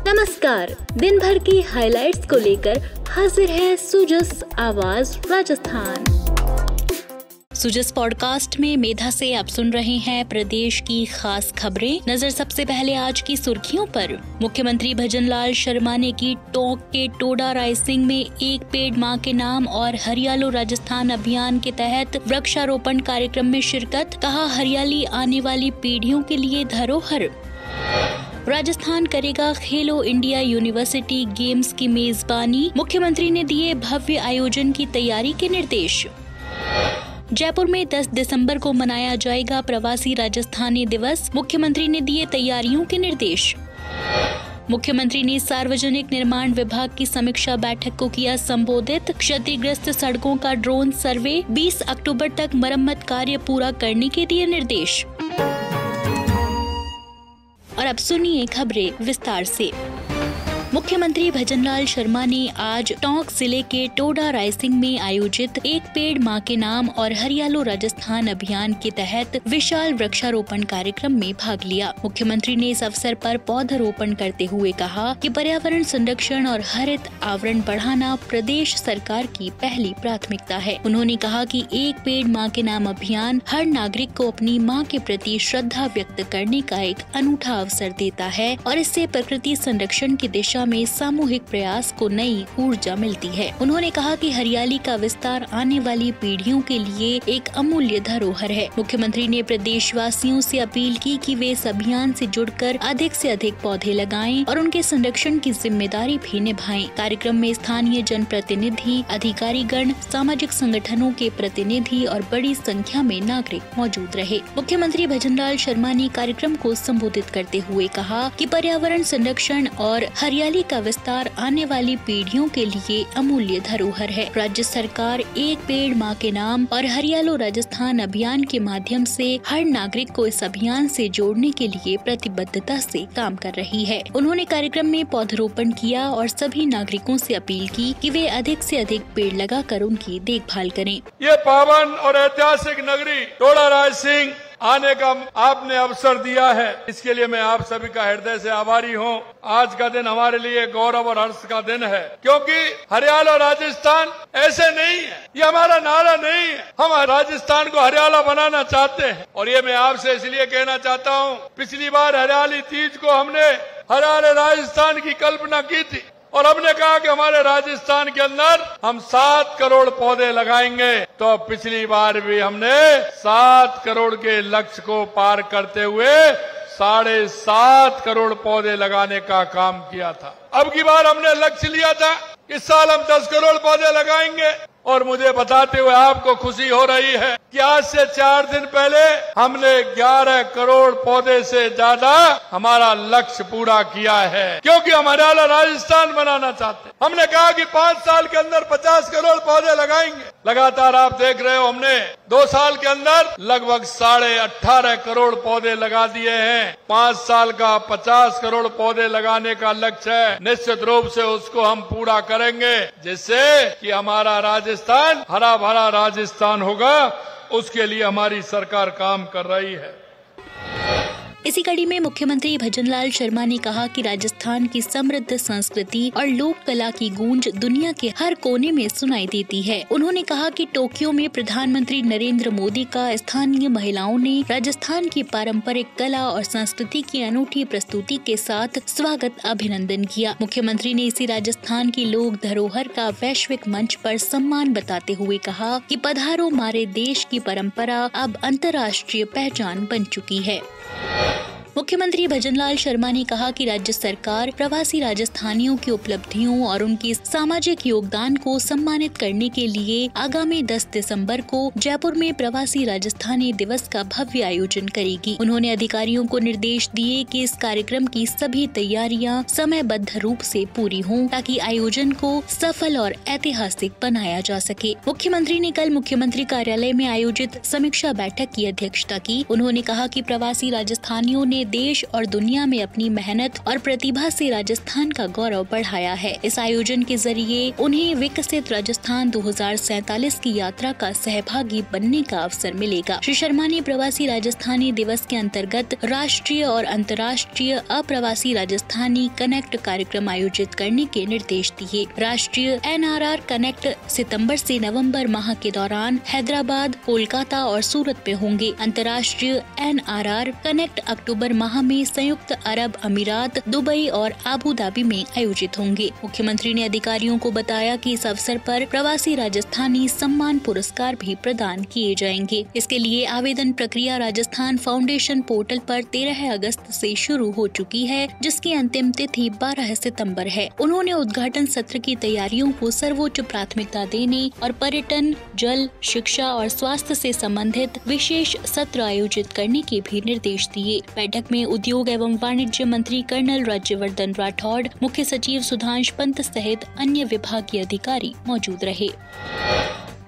नमस्कार, दिन भर की हाइलाइट्स को लेकर हाजिर है सुजस आवाज राजस्थान। सुजस पॉडकास्ट में मेधा से आप सुन रहे हैं प्रदेश की खास खबरें। नजर सबसे पहले आज की सुर्खियों पर। मुख्यमंत्री भजनलाल शर्मा ने की टोंक के टोडा रायसिंह में एक पेड़ मां के नाम और हरियालो राजस्थान अभियान के तहत वृक्षारोपण कार्यक्रम में शिरकत। कहा, हरियाली आने वाली पीढ़ियों के लिए धरोहर। राजस्थान करेगा खेलो इंडिया यूनिवर्सिटी गेम्स की मेजबानी। मुख्यमंत्री ने दिए भव्य आयोजन की तैयारी के निर्देश। जयपुर में 10 दिसंबर को मनाया जाएगा प्रवासी राजस्थानी दिवस। मुख्यमंत्री ने दिए तैयारियों के निर्देश। मुख्यमंत्री ने सार्वजनिक निर्माण विभाग की समीक्षा बैठक को किया संबोधित। क्षतिग्रस्त सड़कों का ड्रोन सर्वे, 20 अक्टूबर तक मरम्मत कार्य पूरा करने के दिए निर्देश। और अब सुनिए खबरें विस्तार से। मुख्यमंत्री भजनलाल शर्मा ने आज टोंक जिले के टोडा रायसिंह में आयोजित एक पेड़ मां के नाम और हरियालो राजस्थान अभियान के तहत विशाल वृक्षारोपण कार्यक्रम में भाग लिया। मुख्यमंत्री ने इस अवसर पर पौधारोपण करते हुए कहा कि पर्यावरण संरक्षण और हरित आवरण बढ़ाना प्रदेश सरकार की पहली प्राथमिकता है। उन्होंने कहा कि एक पेड़ मां के नाम अभियान हर नागरिक को अपनी मां के प्रति श्रद्धा व्यक्त करने का एक अनूठा अवसर देता है और इससे प्रकृति संरक्षण की दिशा में सामूहिक प्रयास को नई ऊर्जा मिलती है। उन्होंने कहा कि हरियाली का विस्तार आने वाली पीढ़ियों के लिए एक अमूल्य धरोहर है। मुख्यमंत्री ने प्रदेशवासियों से अपील की कि वे इस अभियान से जुड़कर अधिक से अधिक पौधे लगाएं और उनके संरक्षण की जिम्मेदारी भी निभाएं। कार्यक्रम में स्थानीय जनप्रतिनिधि, अधिकारीगण, सामाजिक संगठनों के प्रतिनिधि और बड़ी संख्या में नागरिक मौजूद रहे। मुख्यमंत्री भजनलाल शर्मा ने कार्यक्रम को संबोधित करते हुए कहा कि पर्यावरण संरक्षण और हरियाली का विस्तार आने वाली पीढ़ियों के लिए अमूल्य धरोहर है। राज्य सरकार एक पेड़ मां के नाम और हरियालो राजस्थान अभियान के माध्यम से हर नागरिक को इस अभियान से जोड़ने के लिए प्रतिबद्धता से काम कर रही है। उन्होंने कार्यक्रम में पौधारोपण किया और सभी नागरिकों से अपील की कि वे अधिक से अधिक पेड़ लगाकर उनकी देखभाल करें। ये पावन और ऐतिहासिक नगरी टोडा रायसिंह आने का आपने अवसर दिया है, इसके लिए मैं आप सभी का हृदय से आभारी हूँ। आज का दिन हमारे लिए गौरव और हर्ष का दिन है, क्योंकि हरियाला राजस्थान ऐसे नहीं है, ये हमारा नारा नहीं है। हम राजस्थान को हरियाला बनाना चाहते हैं और ये मैं आपसे इसलिए कहना चाहता हूँ, पिछली बार हरियाली तीज को हमने हरियाले राजस्थान की कल्पना की थी और हमने कहा कि हमारे राजस्थान के अंदर हम 7 करोड़ पौधे लगाएंगे। तो पिछली बार भी हमने 7 करोड़ के लक्ष्य को पार करते हुए 7.5 करोड़ पौधे लगाने का काम किया था। अब की बार हमने लक्ष्य लिया था इस साल हम 10 करोड़ पौधे लगाएंगे और मुझे बताते हुए आपको खुशी हो रही है कि आज से 4 दिन पहले हमने 11 करोड़ पौधे से ज्यादा हमारा लक्ष्य पूरा किया है, क्योंकि हम हरियाला राजस्थान बनाना चाहते हैं। हमने कहा कि 5 साल के अंदर 50 करोड़ पौधे लगाएंगे। लगातार आप देख रहे हो, हमने 2 साल के अंदर लगभग 18.5 करोड़ पौधे लगा दिए हैं। 5 साल का 50 करोड़ पौधे लगाने का लक्ष्य है। निश्चित रूप से उसको हम पूरा करेंगे, जिससे कि हमारा राजस्थान हरा भरा राजस्थान होगा। उसके लिए हमारी सरकार काम कर रही है। इसी कड़ी में मुख्यमंत्री भजनलाल शर्मा ने कहा कि राजस्थान की समृद्ध संस्कृति और लोक कला की गूंज दुनिया के हर कोने में सुनाई देती है। उन्होंने कहा कि टोक्यो में प्रधानमंत्री नरेंद्र मोदी का स्थानीय महिलाओं ने राजस्थान की पारंपरिक कला और संस्कृति की अनूठी प्रस्तुति के साथ स्वागत अभिनंदन किया। मुख्यमंत्री ने इसी राजस्थान की लोक धरोहर का वैश्विक मंच पर सम्मान बताते हुए कहा कि पधारो मारे देश की परंपरा अब अंतर्राष्ट्रीय पहचान बन चुकी है। मुख्यमंत्री भजनलाल शर्मा ने कहा कि राज्य सरकार प्रवासी राजस्थानियों की उपलब्धियों और उनके सामाजिक योगदान को सम्मानित करने के लिए आगामी 10 दिसंबर को जयपुर में प्रवासी राजस्थानी दिवस का भव्य आयोजन करेगी। उन्होंने अधिकारियों को निर्देश दिए कि इस कार्यक्रम की सभी तैयारियां समयबद्ध रूप से पूरी हों, ताकि आयोजन को सफल और ऐतिहासिक बनाया जा सके। मुख्यमंत्री ने कल मुख्यमंत्री कार्यालय में आयोजित समीक्षा बैठक की अध्यक्षता की। उन्होंने कहा कि प्रवासी राजस्थानियों ने देश और दुनिया में अपनी मेहनत और प्रतिभा से राजस्थान का गौरव बढ़ाया है। इस आयोजन के जरिए उन्हें विकसित राजस्थान 2047 की यात्रा का सहभागी बनने का अवसर मिलेगा। श्री शर्मा ने प्रवासी राजस्थानी दिवस के अंतर्गत राष्ट्रीय और अंतर्राष्ट्रीय अप्रवासी राजस्थानी कनेक्ट कार्यक्रम आयोजित करने के निर्देश दिए। राष्ट्रीय NRR कनेक्ट सितंबर से नवंबर माह के दौरान हैदराबाद, कोलकाता और सूरत में होंगे। अंतर्राष्ट्रीय NRR कनेक्ट अक्टूबर माह में संयुक्त अरब अमीरात, दुबई और आबू धाबी में आयोजित होंगे। मुख्यमंत्री ने अधिकारियों को बताया कि इस अवसर पर प्रवासी राजस्थानी सम्मान पुरस्कार भी प्रदान किए जाएंगे। इसके लिए आवेदन प्रक्रिया राजस्थान फाउंडेशन पोर्टल पर 13 अगस्त से शुरू हो चुकी है, जिसकी अंतिम तिथि 12 सितंबर है। उन्होंने उद्घाटन सत्र की तैयारियों को सर्वोच्च प्राथमिकता देने और पर्यटन, जल, शिक्षा और स्वास्थ्य से संबंधित विशेष सत्र आयोजित करने के भी निर्देश दिए। बैठक में उद्योग एवं वाणिज्य मंत्री कर्नल राज्यवर्धन राठौड़, मुख्य सचिव सुधांश पंत सहित अन्य विभागीय अधिकारी मौजूद रहे।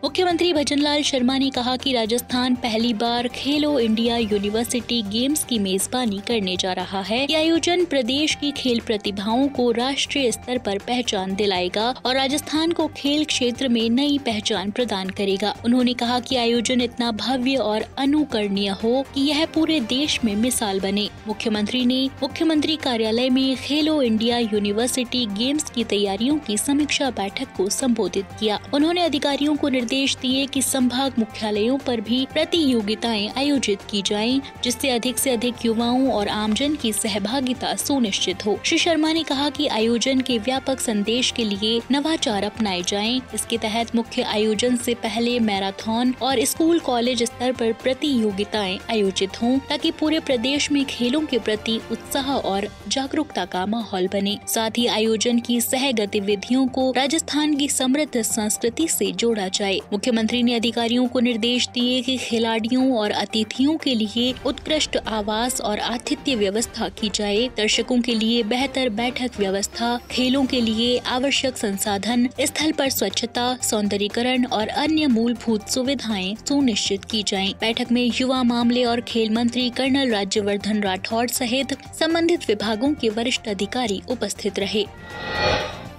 मुख्यमंत्री भजनलाल शर्मा ने कहा कि राजस्थान पहली बार खेलो इंडिया यूनिवर्सिटी गेम्स की मेजबानी करने जा रहा है। यह आयोजन प्रदेश की खेल प्रतिभाओं को राष्ट्रीय स्तर पर पहचान दिलाएगा और राजस्थान को खेल क्षेत्र में नई पहचान प्रदान करेगा। उन्होंने कहा कि आयोजन इतना भव्य और अनुकरणीय हो कि यह पूरे देश में मिसाल बने। मुख्यमंत्री ने मुख्यमंत्री कार्यालय में खेलो इंडिया यूनिवर्सिटी गेम्स की तैयारियों की समीक्षा बैठक को संबोधित किया। उन्होंने अधिकारियों को निर्देश दिए कि संभाग मुख्यालयों पर भी प्रतियोगिताएं आयोजित की जाएं, जिससे अधिक युवाओं और आमजन की सहभागिता सुनिश्चित हो। श्री शर्मा ने कहा कि आयोजन के व्यापक संदेश के लिए नवाचार अपनाए जाएं। इसके तहत मुख्य आयोजन से पहले मैराथन और स्कूल कॉलेज स्तर पर प्रतियोगिताएं आयोजित हों, ताकि पूरे प्रदेश में खेलों के प्रति उत्साह और जागरूकता का माहौल बने। साथ ही आयोजन की सह गतिविधियों को राजस्थान की समृद्ध संस्कृति से जोड़ा जाए। मुख्यमंत्री ने अधिकारियों को निर्देश दिए कि खिलाड़ियों और अतिथियों के लिए उत्कृष्ट आवास और आतिथ्य व्यवस्था की जाए। दर्शकों के लिए बेहतर बैठक व्यवस्था, खेलों के लिए आवश्यक संसाधन, स्थल पर स्वच्छता, सौंदर्यीकरण और अन्य मूलभूत सुविधाएं सुनिश्चित की जाएं। बैठक में युवा मामले और खेल मंत्री कर्नल राज्यवर्धन राठौड़ सहित संबंधित विभागों के वरिष्ठ अधिकारी उपस्थित रहे।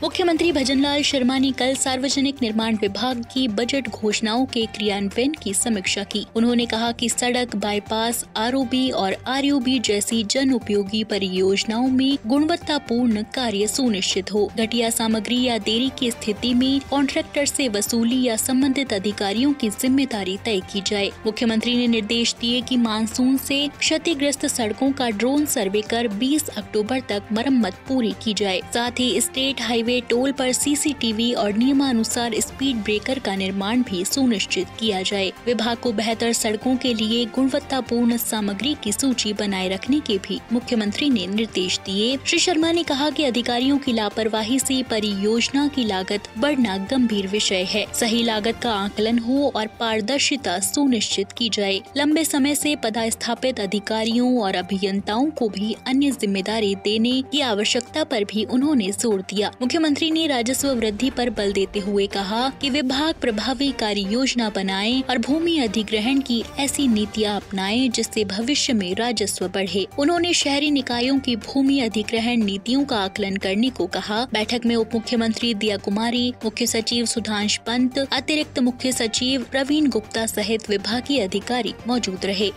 मुख्यमंत्री भजनलाल शर्मा ने कल सार्वजनिक निर्माण विभाग की बजट घोषणाओं के क्रियान्वयन की समीक्षा की। उन्होंने कहा कि सड़क, बाईपास, ROB और RUB जैसी जन उपयोगी परियोजनाओं में गुणवत्तापूर्ण कार्य सुनिश्चित हो। घटिया सामग्री या देरी की स्थिति में कॉन्ट्रैक्टर से वसूली या संबंधित अधिकारियों की जिम्मेदारी तय की जाए। मुख्यमंत्री ने निर्देश दिए कि मानसून से क्षतिग्रस्त सड़कों का ड्रोन सर्वे कर 20 अक्टूबर तक मरम्मत पूरी की जाए। साथ ही स्टेट हाईवे टोल पर CCTV और नियमानुसार स्पीड ब्रेकर का निर्माण भी सुनिश्चित किया जाए। विभाग को बेहतर सड़कों के लिए गुणवत्तापूर्ण सामग्री की सूची बनाए रखने के भी मुख्यमंत्री ने निर्देश दिए। श्री शर्मा ने कहा कि अधिकारियों की लापरवाही से परियोजना की लागत बढ़ना गंभीर विषय है। सही लागत का आकलन हो और पारदर्शिता सुनिश्चित की जाए। लंबे समय से पदस्थापित अधिकारियों और अभियंताओं को भी अन्य जिम्मेदारी देने की आवश्यकता पर भी उन्होंने जोर दिया। मुख्यमंत्री ने राजस्व वृद्धि पर बल देते हुए कहा कि विभाग प्रभावी कार्य योजना बनाए और भूमि अधिग्रहण की ऐसी नीतियां अपनाए जिससे भविष्य में राजस्व बढ़े। उन्होंने शहरी निकायों की भूमि अधिग्रहण नीतियों का आकलन करने को कहा। बैठक में उप मुख्यमंत्री दिया कुमारी, मुख्य सचिव सुधांश पंत, अतिरिक्त मुख्य सचिव प्रवीण गुप्ता सहित विभागीय अधिकारी मौजूद रहे।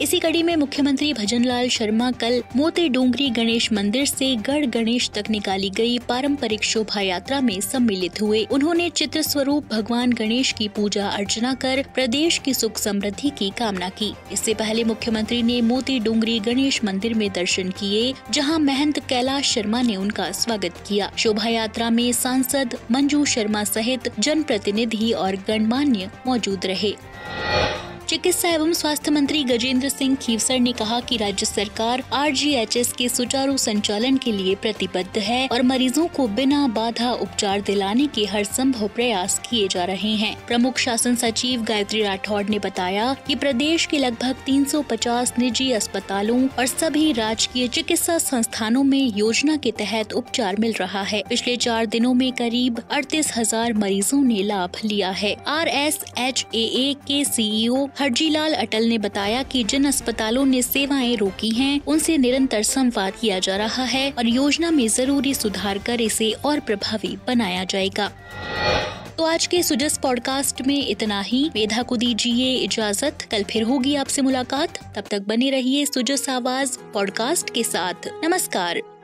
इसी कड़ी में मुख्यमंत्री भजनलाल शर्मा कल मोती डोंगरी गणेश मंदिर से गढ़ गणेश तक निकाली गई पारंपरिक शोभा यात्रा में सम्मिलित हुए। उन्होंने चित्र स्वरूप भगवान गणेश की पूजा अर्चना कर प्रदेश की सुख समृद्धि की कामना की। इससे पहले मुख्यमंत्री ने मोती डोंगरी गणेश मंदिर में दर्शन किए, जहां महंत कैलाश शर्मा ने उनका स्वागत किया। शोभा यात्रा में सांसद मंजू शर्मा सहित जनप्रतिनिधि और गणमान्य मौजूद रहे। चिकित्सा एवं स्वास्थ्य मंत्री गजेंद्र सिंह खीवसर ने कहा कि राज्य सरकार RGHS के सुचारू संचालन के लिए प्रतिबद्ध है और मरीजों को बिना बाधा उपचार दिलाने के हर संभव प्रयास किए जा रहे हैं। प्रमुख शासन सचिव गायत्री राठौड़ ने बताया कि प्रदेश के लगभग 350 निजी अस्पतालों और सभी राजकीय चिकित्सा संस्थानों में योजना के तहत उपचार मिल रहा है। पिछले 4 दिनों में करीब 38,000 मरीजों ने लाभ लिया है। RSHAA के CEO हरजीलाल अटल ने बताया कि जिन अस्पतालों ने सेवाएं रोकी हैं, उनसे निरंतर संवाद किया जा रहा है और योजना में जरूरी सुधार कर इसे और प्रभावी बनाया जाएगा। तो आज के सुजस पॉडकास्ट में इतना ही। मेधा को दीजिए इजाजत, कल फिर होगी आपसे मुलाकात। तब तक बने रहिए सुजस आवाज पॉडकास्ट के साथ। नमस्कार।